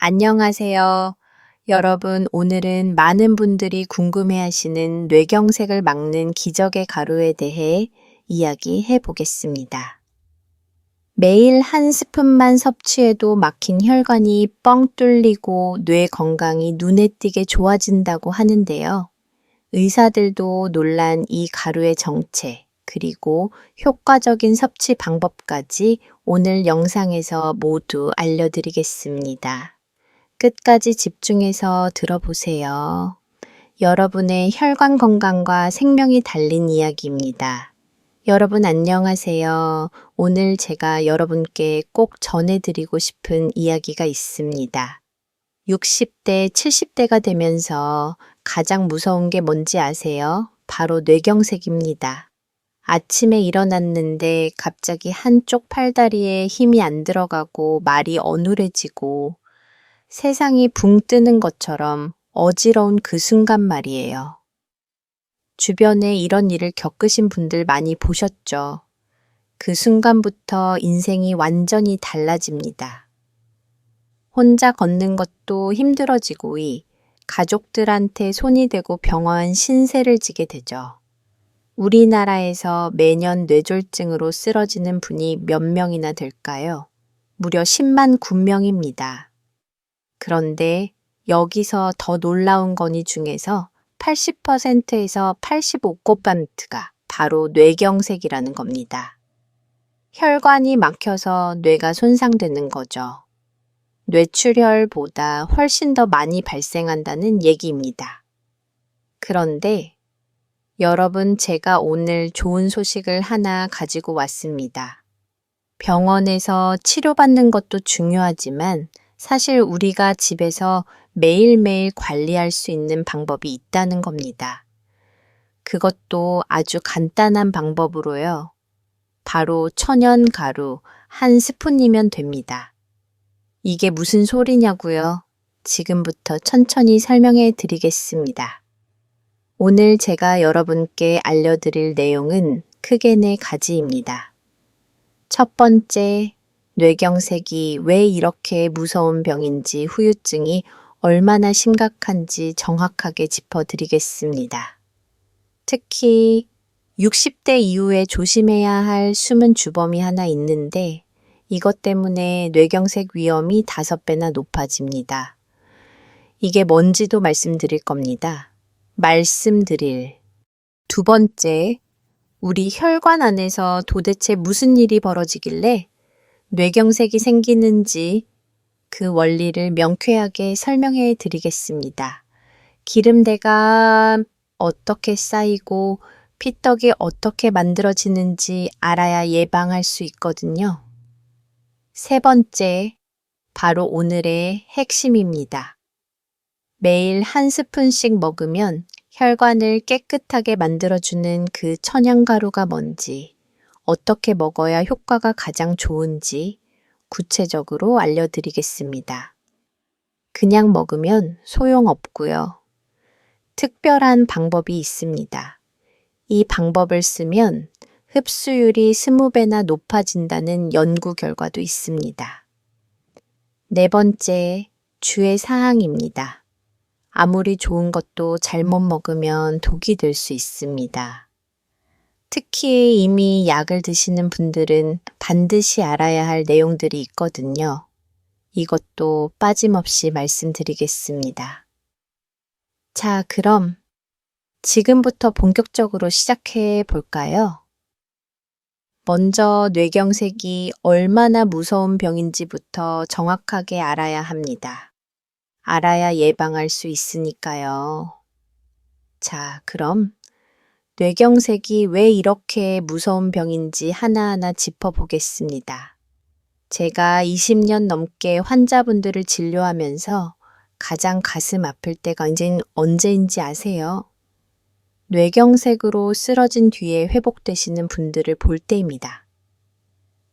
안녕하세요. 여러분, 오늘은 많은 분들이 궁금해하시는 뇌경색을 막는 기적의 가루에 대해 이야기해 보겠습니다. 매일 한 스푼만 섭취해도 막힌 혈관이 뻥 뚫리고 뇌 건강이 눈에 띄게 좋아진다고 하는데요. 의사들도 놀란 이 가루의 정체, 그리고 효과적인 섭취 방법까지 오늘 영상에서 모두 알려드리겠습니다. 끝까지 집중해서 들어보세요. 여러분의 혈관 건강과 생명이 달린 이야기입니다. 여러분 안녕하세요. 오늘 제가 여러분께 꼭 전해드리고 싶은 이야기가 있습니다. 60대, 70대가 되면서 가장 무서운 게 뭔지 아세요? 바로 뇌경색입니다. 아침에 일어났는데 갑자기 한쪽 팔다리에 힘이 안 들어가고 말이 어눌해지고 세상이 붕 뜨는 것처럼 어지러운 그 순간 말이에요. 주변에 이런 일을 겪으신 분들 많이 보셨죠? 그 순간부터 인생이 완전히 달라집니다. 혼자 걷는 것도 힘들어지고 가족들한테 손이 되고 병원 신세를 지게 되죠. 우리나라에서 매년 뇌졸중으로 쓰러지는 분이 몇 명이나 될까요? 무려 10만 9명입니다. 그런데 여기서 더 놀라운 건이 중에서 80%에서 85%가 바로 뇌경색이라는 겁니다. 혈관이 막혀서 뇌가 손상되는 거죠. 뇌출혈보다 훨씬 더 많이 발생한다는 얘기입니다. 그런데 여러분, 제가 오늘 좋은 소식을 하나 가지고 왔습니다. 병원에서 치료받는 것도 중요하지만 사실 우리가 집에서 매일매일 관리할 수 있는 방법이 있다는 겁니다. 그것도 아주 간단한 방법으로요. 바로 천연 가루 한 스푼이면 됩니다. 이게 무슨 소리냐고요? 지금부터 천천히 설명해 드리겠습니다. 오늘 제가 여러분께 알려드릴 내용은 크게 4가지입니다. 첫 번째, 뇌경색이 왜 이렇게 무서운 병인지, 후유증이 얼마나 심각한지 정확하게 짚어드리겠습니다. 특히 60대 이후에 조심해야 할 숨은 주범이 하나 있는데 이것 때문에 뇌경색 위험이 5배나 높아집니다. 이게 뭔지도 말씀드릴 겁니다. 두 번째, 우리 혈관 안에서 도대체 무슨 일이 벌어지길래 뇌경색이 생기는지 그 원리를 명쾌하게 설명해 드리겠습니다. 기름대가 어떻게 쌓이고 피떡이 어떻게 만들어지는지 알아야 예방할 수 있거든요. 세 번째, 바로 오늘의 핵심입니다. 매일 한 스푼씩 먹으면 혈관을 깨끗하게 만들어주는 그 천연가루가 뭔지, 어떻게 먹어야 효과가 가장 좋은지 구체적으로 알려드리겠습니다. 그냥 먹으면 소용없고요. 특별한 방법이 있습니다. 이 방법을 쓰면 흡수율이 20배나 높아진다는 연구 결과도 있습니다. 네 번째, 주의 사항입니다. 아무리 좋은 것도 잘못 먹으면 독이 될 수 있습니다. 특히 이미 약을 드시는 분들은 반드시 알아야 할 내용들이 있거든요. 이것도 빠짐없이 말씀드리겠습니다. 자, 그럼 지금부터 본격적으로 시작해 볼까요? 먼저 뇌경색이 얼마나 무서운 병인지부터 정확하게 알아야 합니다. 알아야 예방할 수 있으니까요. 자, 그럼 뇌경색이 왜 이렇게 무서운 병인지 하나하나 짚어보겠습니다. 제가 20년 넘게 환자분들을 진료하면서 가장 가슴 아플 때가 언제인지 아세요? 뇌경색으로 쓰러진 뒤에 회복되시는 분들을 볼 때입니다.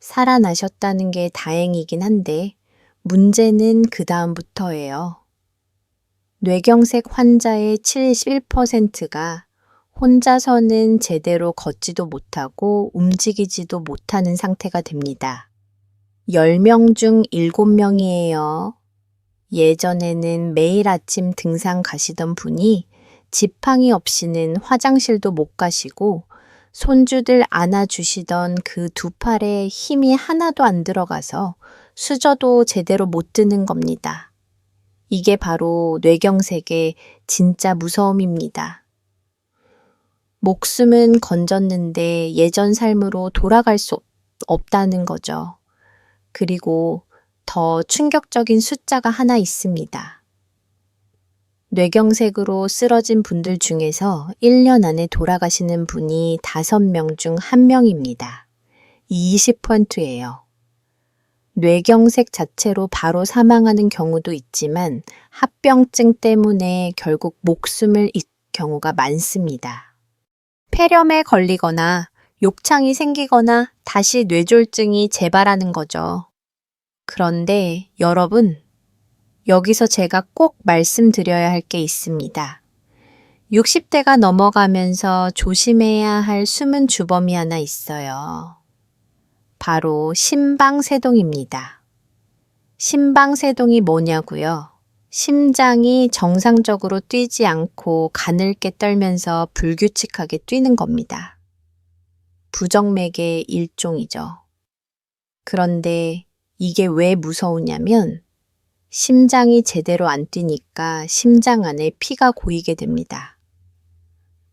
살아나셨다는 게 다행이긴 한데 문제는 그 다음부터예요. 뇌경색 환자의 71%가 혼자서는 제대로 걷지도 못하고 움직이지도 못하는 상태가 됩니다. 10명 중 7명이에요. 예전에는 매일 아침 등산 가시던 분이 지팡이 없이는 화장실도 못 가시고 손주들 안아주시던 그 두 팔에 힘이 하나도 안 들어가서 수저도 제대로 못 드는 겁니다. 이게 바로 뇌경색의 진짜 무서움입니다. 목숨은 건졌는데 예전 삶으로 돌아갈 수 없다는 거죠. 그리고 더 충격적인 숫자가 하나 있습니다. 뇌경색으로 쓰러진 분들 중에서 1년 안에 돌아가시는 분이 5명 중 1명입니다. 20%예요. 뇌경색 자체로 바로 사망하는 경우도 있지만 합병증 때문에 결국 목숨을 잃는 경우가 많습니다. 폐렴에 걸리거나 욕창이 생기거나 다시 뇌졸중이 재발하는 거죠. 그런데 여러분, 여기서 제가 꼭 말씀드려야 할 게 있습니다. 60대가 넘어가면서 조심해야 할 숨은 주범이 하나 있어요. 바로 심방세동입니다. 심방세동이 뭐냐고요? 심장이 정상적으로 뛰지 않고 가늘게 떨면서 불규칙하게 뛰는 겁니다. 부정맥의 일종이죠. 그런데 이게 왜 무서우냐면 심장이 제대로 안 뛰니까 심장 안에 피가 고이게 됩니다.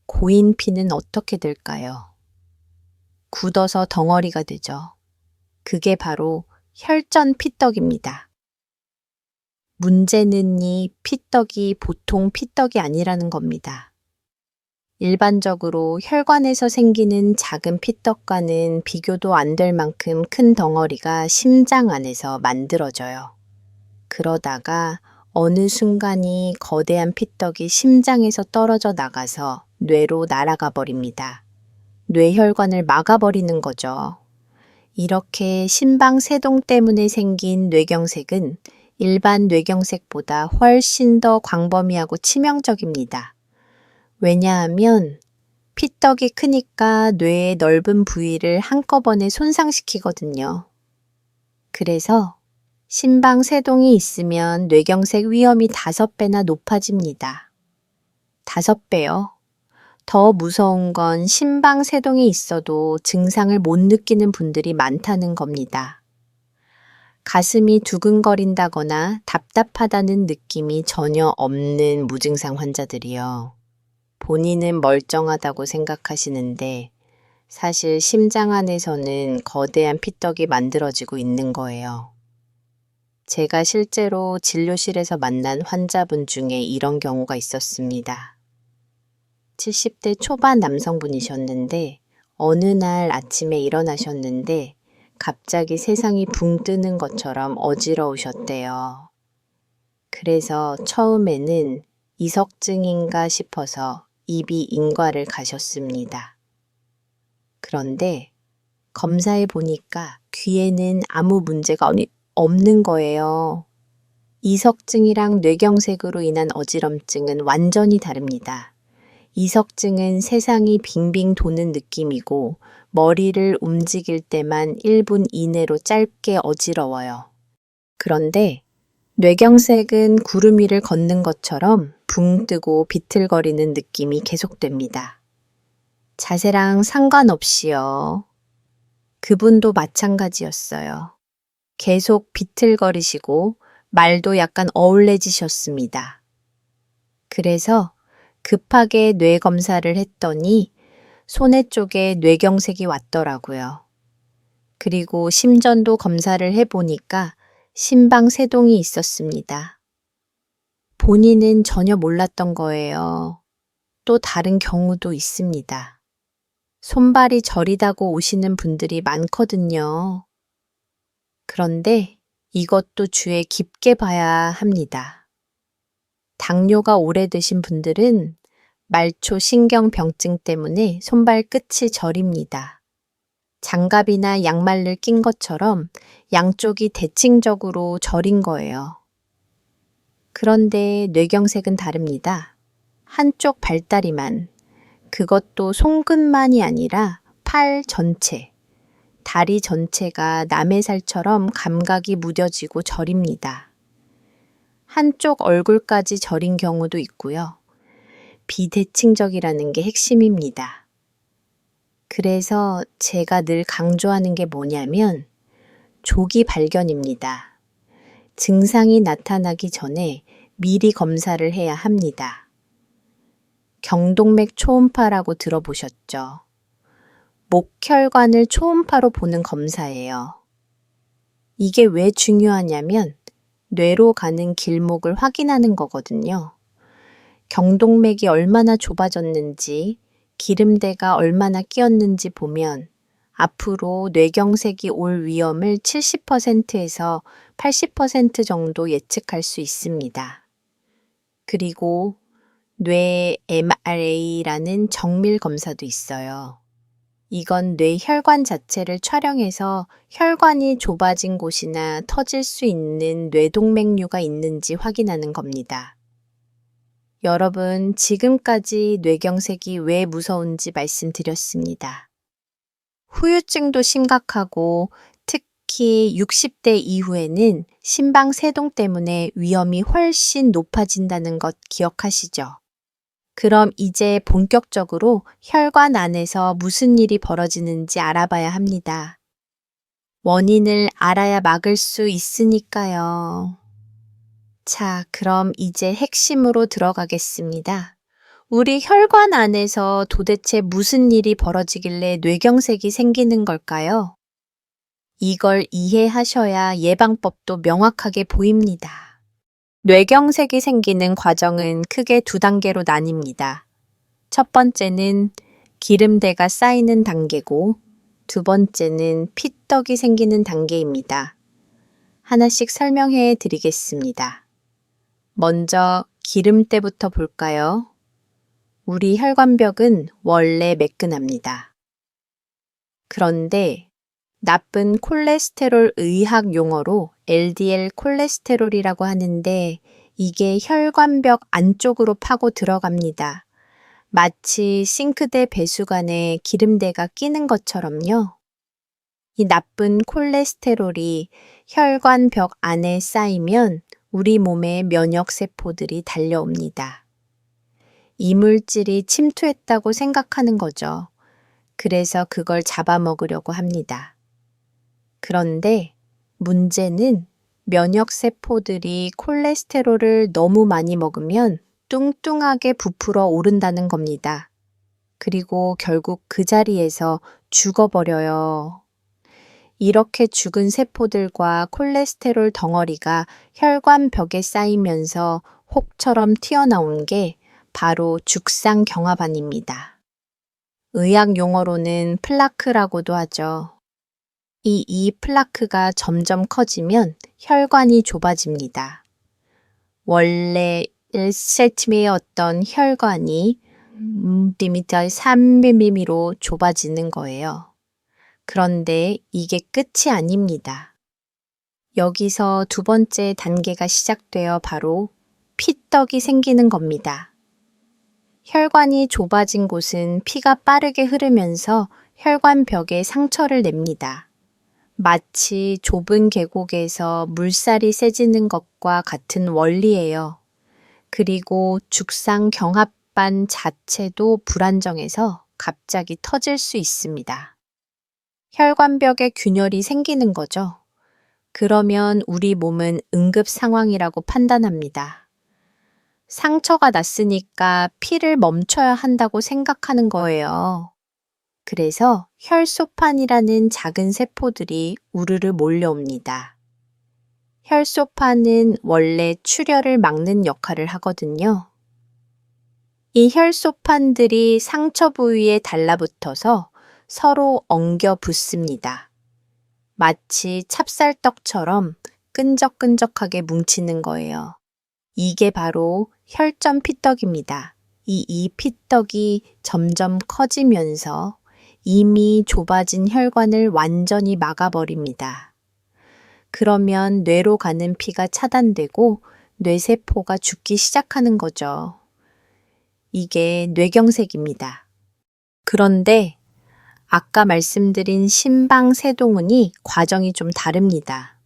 고인 피는 어떻게 될까요? 굳어서 덩어리가 되죠. 그게 바로 혈전 피떡입니다. 문제는 이 피떡이 보통 피떡이 아니라는 겁니다. 일반적으로 혈관에서 생기는 작은 피떡과는 비교도 안 될 만큼 큰 덩어리가 심장 안에서 만들어져요. 그러다가 어느 순간이 거대한 피떡이 심장에서 떨어져 나가서 뇌로 날아가 버립니다. 뇌혈관을 막아버리는 거죠. 이렇게 심방세동 때문에 생긴 뇌경색은 일반 뇌경색보다 훨씬 더 광범위하고 치명적입니다. 왜냐하면 피떡이 크니까 뇌의 넓은 부위를 한꺼번에 손상시키거든요. 그래서 심방세동이 있으면 뇌경색 위험이 5배나 높아집니다. 5배요. 더 무서운 건 심방세동이 있어도 증상을 못 느끼는 분들이 많다는 겁니다. 가슴이 두근거린다거나 답답하다는 느낌이 전혀 없는 무증상 환자들이요. 본인은 멀쩡하다고 생각하시는데 사실 심장 안에서는 거대한 피떡이 만들어지고 있는 거예요. 제가 실제로 진료실에서 만난 환자분 중에 이런 경우가 있었습니다. 70대 초반 남성분이셨는데 어느 날 아침에 일어나셨는데 갑자기 세상이 붕 뜨는 것처럼 어지러우셨대요. 그래서 처음에는 이석증인가 싶어서 이비 인과를 가셨습니다. 그런데 검사해 보니까 귀에는 아무 문제가 없는 거예요. 이석증이랑 뇌경색으로 인한 어지럼증은 완전히 다릅니다. 이석증은 세상이 빙빙 도는 느낌이고 머리를 움직일 때만 1분 이내로 짧게 어지러워요. 그런데 뇌경색은 구름 위를 걷는 것처럼 붕 뜨고 비틀거리는 느낌이 계속됩니다. 자세랑 상관없이요. 그분도 마찬가지였어요. 계속 비틀거리시고 말도 약간 어울레지셨습니다. 그래서 급하게 뇌 검사를 했더니 손에 쪽에 뇌경색이 왔더라고요. 그리고 심전도 검사를 해보니까 심방세동이 있었습니다. 본인은 전혀 몰랐던 거예요. 또 다른 경우도 있습니다. 손발이 저리다고 오시는 분들이 많거든요. 그런데 이것도 주의 깊게 봐야 합니다. 당뇨가 오래되신 분들은 말초 신경병증 때문에 손발 끝이 저립니다. 장갑이나 양말을 낀 것처럼 양쪽이 대칭적으로 저린 거예요. 그런데 뇌경색은 다릅니다. 한쪽 발다리만, 그것도 손끝만이 아니라 팔 전체, 다리 전체가 남의 살처럼 감각이 무뎌지고 저립니다. 한쪽 얼굴까지 저린 경우도 있고요. 비대칭적이라는 게 핵심입니다. 그래서 제가 늘 강조하는 게 뭐냐면 조기 발견입니다. 증상이 나타나기 전에 미리 검사를 해야 합니다. 경동맥 초음파라고 들어보셨죠? 목혈관을 초음파로 보는 검사예요. 이게 왜 중요하냐면 뇌로 가는 길목을 확인하는 거거든요. 경동맥이 얼마나 좁아졌는지, 기름대가 얼마나 끼었는지 보면 앞으로 뇌경색이 올 위험을 70%에서 80% 정도 예측할 수 있습니다. 그리고 뇌 MRA라는 정밀 검사도 있어요. 이건 뇌 혈관 자체를 촬영해서 혈관이 좁아진 곳이나 터질 수 있는 뇌동맥류가 있는지 확인하는 겁니다. 여러분, 지금까지 뇌경색이 왜 무서운지 말씀드렸습니다. 후유증도 심각하고 특히 60대 이후에는 심방세동 때문에 위험이 훨씬 높아진다는 것 기억하시죠? 그럼 이제 본격적으로 혈관 안에서 무슨 일이 벌어지는지 알아봐야 합니다. 원인을 알아야 막을 수 있으니까요. 자, 그럼 이제 핵심으로 들어가겠습니다. 우리 혈관 안에서 도대체 무슨 일이 벌어지길래 뇌경색이 생기는 걸까요? 이걸 이해하셔야 예방법도 명확하게 보입니다. 뇌경색이 생기는 과정은 크게 두 단계로 나뉩니다. 첫 번째는 기름대가 쌓이는 단계고 두 번째는 피떡이 생기는 단계입니다. 하나씩 설명해 드리겠습니다. 먼저 기름때부터 볼까요? 우리 혈관벽은 원래 매끈합니다. 그런데 나쁜 콜레스테롤 의학 용어로 LDL 콜레스테롤이라고 하는데 이게 혈관벽 안쪽으로 파고 들어갑니다. 마치 싱크대 배수관에 기름대가 끼는 것처럼요. 이 나쁜 콜레스테롤이 혈관벽 안에 쌓이면 우리 몸에 면역세포들이 달려옵니다. 이물질이 침투했다고 생각하는 거죠. 그래서 그걸 잡아먹으려고 합니다. 그런데 문제는 면역세포들이 콜레스테롤을 너무 많이 먹으면 뚱뚱하게 부풀어 오른다는 겁니다. 그리고 결국 그 자리에서 죽어버려요. 이렇게 죽은 세포들과 콜레스테롤 덩어리가 혈관벽에 쌓이면서 혹처럼 튀어나온 게 바로 죽상경화반입니다. 의학 용어로는 플라크라고도 하죠. 이 플라크가 점점 커지면 혈관이 좁아집니다. 원래 1cm였던 혈관이 3mm로 좁아지는 거예요. 그런데 이게 끝이 아닙니다. 여기서 두 번째 단계가 시작되어 바로 피떡이 생기는 겁니다. 혈관이 좁아진 곳은 피가 빠르게 흐르면서 혈관벽에 상처를 냅니다. 마치 좁은 계곡에서 물살이 세지는 것과 같은 원리예요. 그리고 죽상경합반 자체도 불안정해서 갑자기 터질 수 있습니다. 혈관벽에 균열이 생기는 거죠. 그러면 우리 몸은 응급 상황이라고 판단합니다. 상처가 났으니까 피를 멈춰야 한다고 생각하는 거예요. 그래서 혈소판이라는 작은 세포들이 우르르 몰려옵니다. 혈소판은 원래 출혈을 막는 역할을 하거든요. 이 혈소판들이 상처 부위에 달라붙어서 서로 엉겨 붙습니다. 마치 찹쌀떡처럼 끈적끈적하게 뭉치는 거예요. 이게 바로 혈전 피떡입니다. 이 피떡이 점점 커지면서 이미 좁아진 혈관을 완전히 막아버립니다. 그러면 뇌로 가는 피가 차단되고 뇌세포가 죽기 시작하는 거죠. 이게 뇌경색입니다. 그런데 아까 말씀드린 심방세동은이 과정이 좀 다릅니다.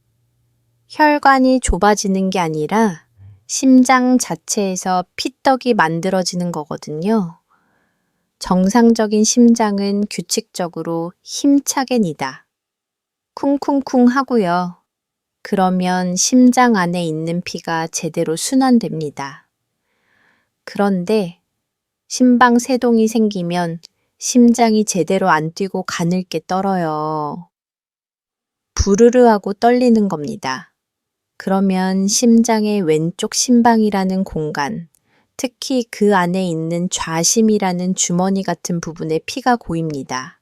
혈관이 좁아지는 게 아니라 심장 자체에서 피떡이 만들어지는 거거든요. 정상적인 심장은 규칙적으로 힘차게 니다. 쿵쿵쿵 하고요. 그러면 심장 안에 있는 피가 제대로 순환됩니다. 그런데 심방세동이 생기면 심장이 제대로 안 뛰고 가늘게 떨어요. 부르르 하고 떨리는 겁니다. 그러면 심장의 왼쪽 심방이라는 공간, 특히 그 안에 있는 좌심이라는 주머니 같은 부분에 피가 고입니다.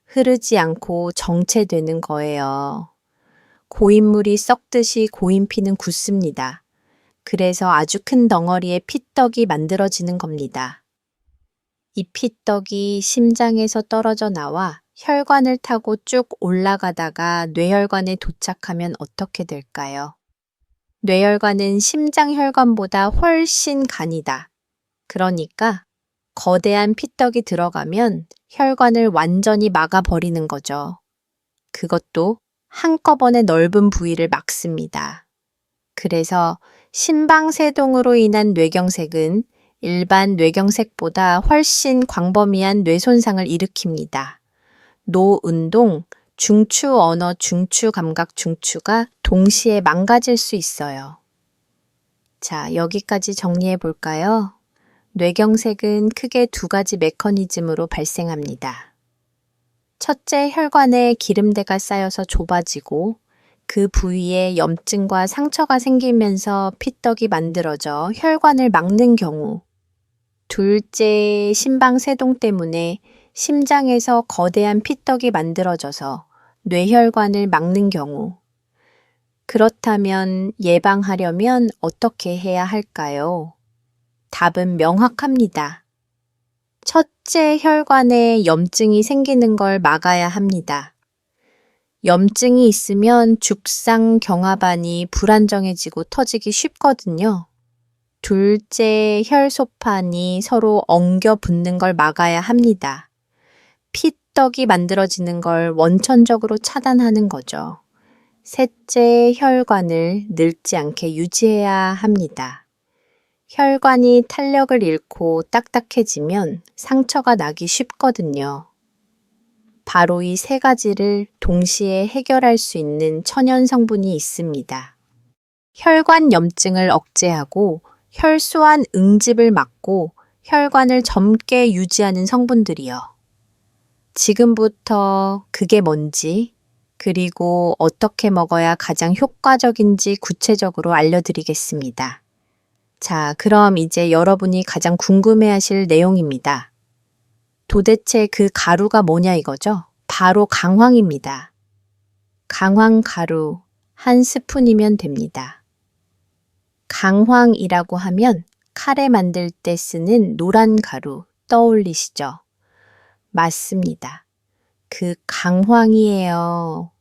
흐르지 않고 정체되는 거예요. 고인물이 썩듯이 고인 피는 굳습니다. 그래서 아주 큰 덩어리의 피떡이 만들어지는 겁니다. 이 피떡이 심장에서 떨어져 나와 혈관을 타고 쭉 올라가다가 뇌혈관에 도착하면 어떻게 될까요? 뇌혈관은 심장혈관보다 훨씬 가니다. 그러니까 거대한 피떡이 들어가면 혈관을 완전히 막아버리는 거죠. 그것도 한꺼번에 넓은 부위를 막습니다. 그래서 심방세동으로 인한 뇌경색은 일반 뇌경색보다 훨씬 광범위한 뇌손상을 일으킵니다. 노운동, 중추 언어, 중추 감각, 중추가 동시에 망가질 수 있어요. 자, 여기까지 정리해 볼까요? 뇌경색은 크게 두 가지 메커니즘으로 발생합니다. 첫째, 혈관에 기름대가 쌓여서 좁아지고 그 부위에 염증과 상처가 생기면서 피떡이 만들어져 혈관을 막는 경우. 둘째, 심방세동 때문에 심장에서 거대한 피떡이 만들어져서 뇌혈관을 막는 경우. 그렇다면 예방하려면 어떻게 해야 할까요? 답은 명확합니다. 첫째, 혈관에 염증이 생기는 걸 막아야 합니다. 염증이 있으면 죽상경화반이 불안정해지고 터지기 쉽거든요. 둘째, 혈소판이 서로 엉겨 붙는 걸 막아야 합니다. 피떡이 만들어지는 걸 원천적으로 차단하는 거죠. 셋째, 혈관을 늙지 않게 유지해야 합니다. 혈관이 탄력을 잃고 딱딱해지면 상처가 나기 쉽거든요. 바로 이 세 가지를 동시에 해결할 수 있는 천연 성분이 있습니다. 혈관 염증을 억제하고 혈소환 응집을 막고 혈관을 젊게 유지하는 성분들이요. 지금부터 그게 뭔지, 그리고 어떻게 먹어야 가장 효과적인지 구체적으로 알려드리겠습니다. 자, 그럼 이제 여러분이 가장 궁금해하실 내용입니다. 도대체 그 가루가 뭐냐 이거죠? 바로 강황입니다. 강황 가루 한 스푼이면 됩니다. 강황이라고 하면 카레 만들 때 쓰는 노란 가루 떠올리시죠? 맞습니다. 그 강황이에요.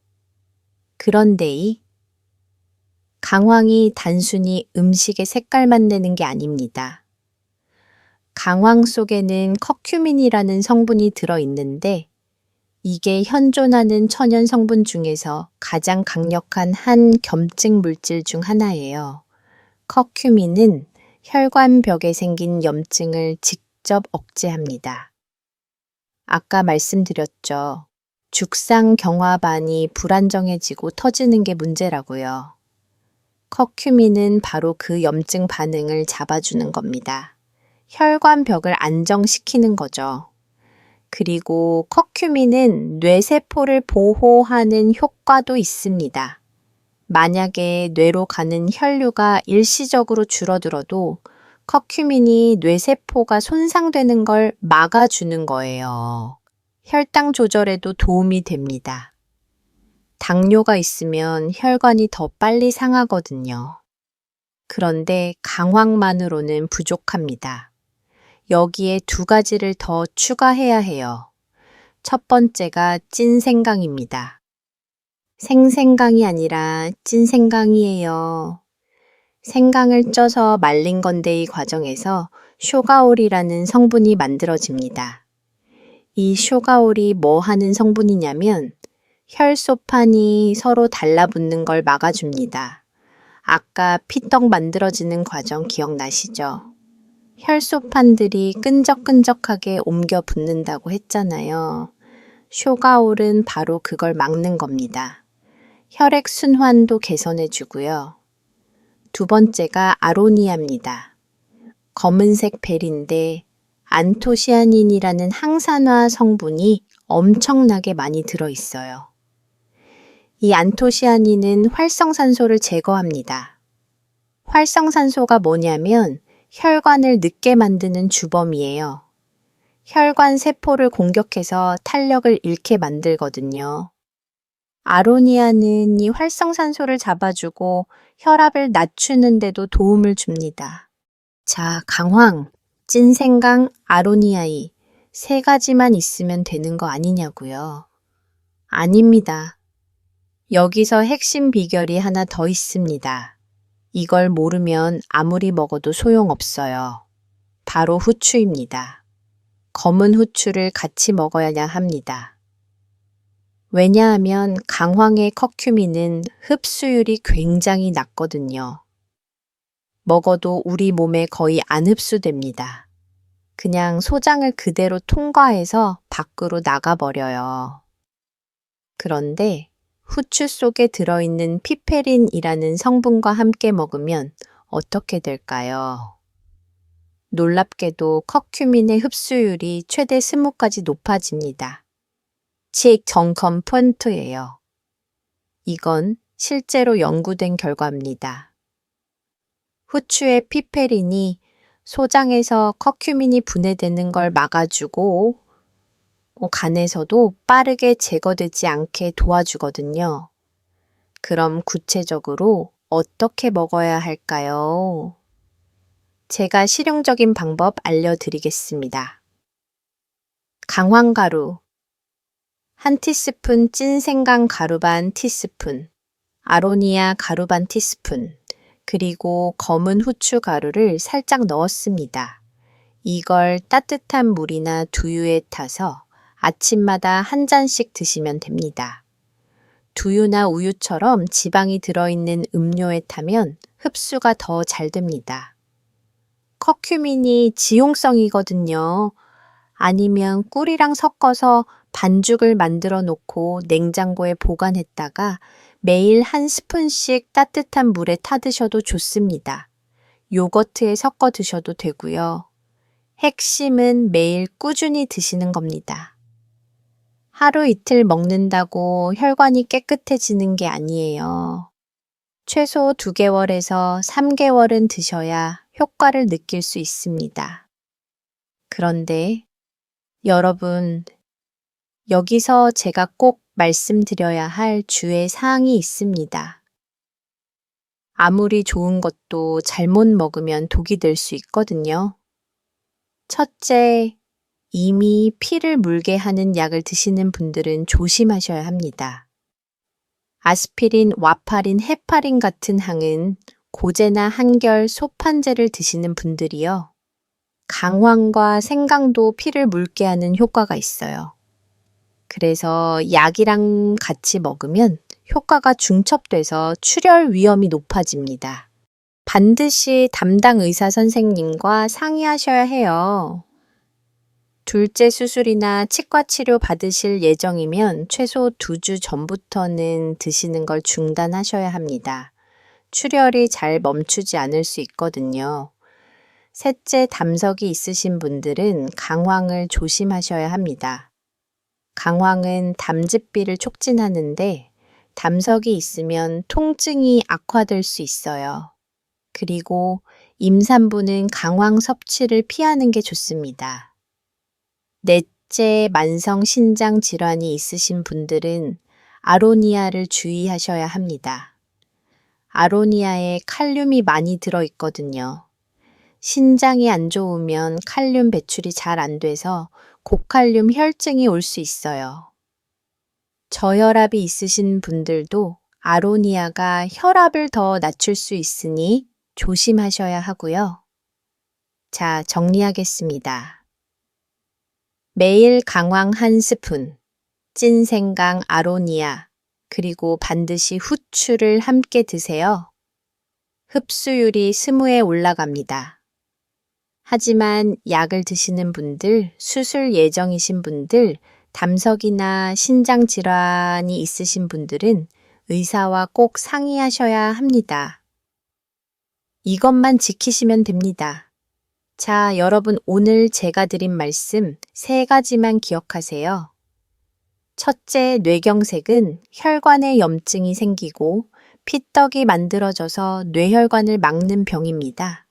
그런데 이 강황이 단순히 음식의 색깔만 내는 게 아닙니다. 강황 속에는 커큐민이라는 성분이 들어있는데 이게 현존하는 천연 성분 중에서 가장 강력한 한 겸증 물질 중 하나예요. 커큐민은 혈관벽에 생긴 염증을 직접 억제합니다. 아까 말씀드렸죠. 죽상경화반이 불안정해지고 터지는 게 문제라고요. 커큐민은 바로 그 염증 반응을 잡아주는 겁니다. 혈관벽을 안정시키는 거죠. 그리고 커큐민은 뇌세포를 보호하는 효과도 있습니다. 만약에 뇌로 가는 혈류가 일시적으로 줄어들어도 커큐민이 뇌세포가 손상되는 걸 막아주는 거예요. 혈당 조절에도 도움이 됩니다. 당뇨가 있으면 혈관이 더 빨리 상하거든요. 그런데 강황만으로는 부족합니다. 여기에 두 가지를 더 추가해야 해요. 첫 번째가 찐생강입니다. 생생강이 아니라 찐생강이에요. 생강을 쪄서 말린 건데 이 과정에서 쇼가올이라는 성분이 만들어집니다. 이 쇼가올이 뭐 하는 성분이냐면 혈소판이 서로 달라붙는 걸 막아줍니다. 아까 피떡 만들어지는 과정 기억나시죠? 혈소판들이 끈적끈적하게 옮겨 붙는다고 했잖아요. 쇼가올은 바로 그걸 막는 겁니다. 혈액 순환도 개선해 주고요. 두 번째가 아로니아입니다. 검은색 벨인데 안토시아닌이라는 항산화 성분이 엄청나게 많이 들어있어요. 이 안토시아닌은 활성산소를 제거합니다. 활성산소가 뭐냐면 혈관을 늦게 만드는 주범이에요. 혈관 세포를 공격해서 탄력을 잃게 만들거든요. 아로니아는 이 활성산소를 잡아주고 혈압을 낮추는 데도 도움을 줍니다. 자, 강황, 찐생강, 아로니아이 세 가지만 있으면 되는 거 아니냐고요? 아닙니다. 여기서 핵심 비결이 하나 더 있습니다. 이걸 모르면 아무리 먹어도 소용없어요. 바로 후추입니다. 검은 후추를 같이 먹어야 합니다. 왜냐하면 강황의 커큐민은 흡수율이 굉장히 낮거든요. 먹어도 우리 몸에 거의 안 흡수됩니다. 그냥 소장을 그대로 통과해서 밖으로 나가버려요. 그런데 후추 속에 들어있는 피페린이라는 성분과 함께 먹으면 어떻게 될까요? 놀랍게도 커큐민의 흡수율이 최대 20까지 높아집니다. 정컴 펀트예요. 이건 실제로 연구된 결과입니다. 후추의 피페린이 소장에서 커큐민이 분해되는 걸 막아주고 간에서도 빠르게 제거되지 않게 도와주거든요. 그럼 구체적으로 어떻게 먹어야 할까요? 제가 실용적인 방법 알려드리겠습니다. 강황가루 1티스푼 찐생강 가루 반 티스푼, 아로니아 가루 반 티스푼, 그리고 검은 후추 가루를 살짝 넣었습니다. 이걸 따뜻한 물이나 두유에 타서 아침마다 한 잔씩 드시면 됩니다. 두유나 우유처럼 지방이 들어있는 음료에 타면 흡수가 더 잘 됩니다. 커큐민이 지용성이거든요. 아니면 꿀이랑 섞어서 반죽을 만들어 놓고 냉장고에 보관했다가 매일 한 스푼씩 따뜻한 물에 타 드셔도 좋습니다. 요거트에 섞어 드셔도 되고요. 핵심은 매일 꾸준히 드시는 겁니다. 하루 이틀 먹는다고 혈관이 깨끗해지는 게 아니에요. 최소 2개월에서 3개월은 드셔야 효과를 느낄 수 있습니다. 그런데 여러분, 여기서 제가 꼭 말씀드려야 할 주의 사항이 있습니다. 아무리 좋은 것도 잘못 먹으면 독이 될 수 있거든요. 첫째, 이미 피를 물게 하는 약을 드시는 분들은 조심하셔야 합니다. 아스피린, 와파린, 헤파린 같은 항은 고제나 한결, 소판제를 드시는 분들이요. 강황과 생강도 피를 묽게 하는 효과가 있어요. 그래서 약이랑 같이 먹으면 효과가 중첩돼서 출혈 위험이 높아집니다. 반드시 담당 의사 선생님과 상의하셔야 해요. 둘째 수술이나 치과 치료 받으실 예정이면 최소 2주 전부터는 드시는 걸 중단하셔야 합니다. 출혈이 잘 멈추지 않을 수 있거든요. 셋째, 담석이 있으신 분들은 강황을 조심하셔야 합니다. 강황은 담즙비를 촉진하는데 담석이 있으면 통증이 악화될 수 있어요. 그리고 임산부는 강황 섭취를 피하는 게 좋습니다. 넷째, 만성 신장 질환이 있으신 분들은 아로니아를 주의하셔야 합니다. 아로니아에 칼륨이 많이 들어있거든요. 신장이 안 좋으면 칼륨 배출이 잘 안 돼서 고칼륨 혈증이 올 수 있어요. 저혈압이 있으신 분들도 아로니아가 혈압을 더 낮출 수 있으니 조심하셔야 하고요. 자, 정리하겠습니다. 매일 강황 1스푼, 찐생강 아로니아, 그리고 반드시 후추를 함께 드세요. 흡수율이 스무에 올라갑니다. 하지만 약을 드시는 분들, 수술 예정이신 분들, 담석이나 신장 질환이 있으신 분들은 의사와 꼭 상의하셔야 합니다. 이것만 지키시면 됩니다. 자, 여러분 오늘 제가 드린 말씀 3가지만 기억하세요. 첫째, 뇌경색은 혈관에 염증이 생기고 피떡이 만들어져서 뇌혈관을 막는 병입니다.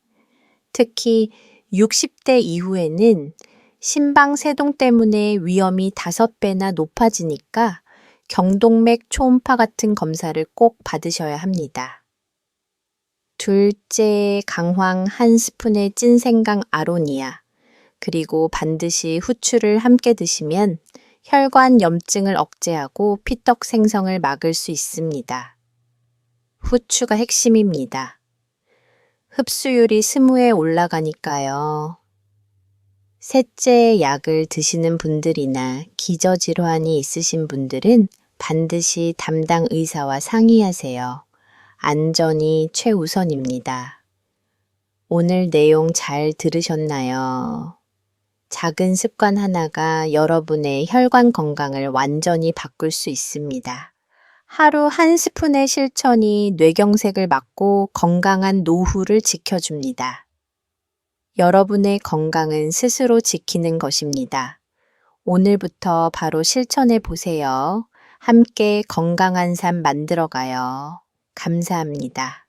특히 60대 이후에는 심방세동 때문에 위험이 5배나 높아지니까 경동맥 초음파 같은 검사를 꼭 받으셔야 합니다. 둘째, 강황 1스푼의 찐생강 아로니아, 그리고 반드시 후추를 함께 드시면 혈관 염증을 억제하고 피떡 생성을 막을 수 있습니다. 후추가 핵심입니다. 흡수율이 스무에 올라가니까요. 셋째, 약을 드시는 분들이나 기저질환이 있으신 분들은 반드시 담당 의사와 상의하세요. 안전이 최우선입니다. 오늘 내용 잘 들으셨나요? 작은 습관 하나가 여러분의 혈관 건강을 완전히 바꿀 수 있습니다. 하루 1스푼의 실천이 뇌경색을 막고 건강한 노후를 지켜줍니다. 여러분의 건강은 스스로 지키는 것입니다. 오늘부터 바로 실천해 보세요. 함께 건강한 삶 만들어가요. 감사합니다.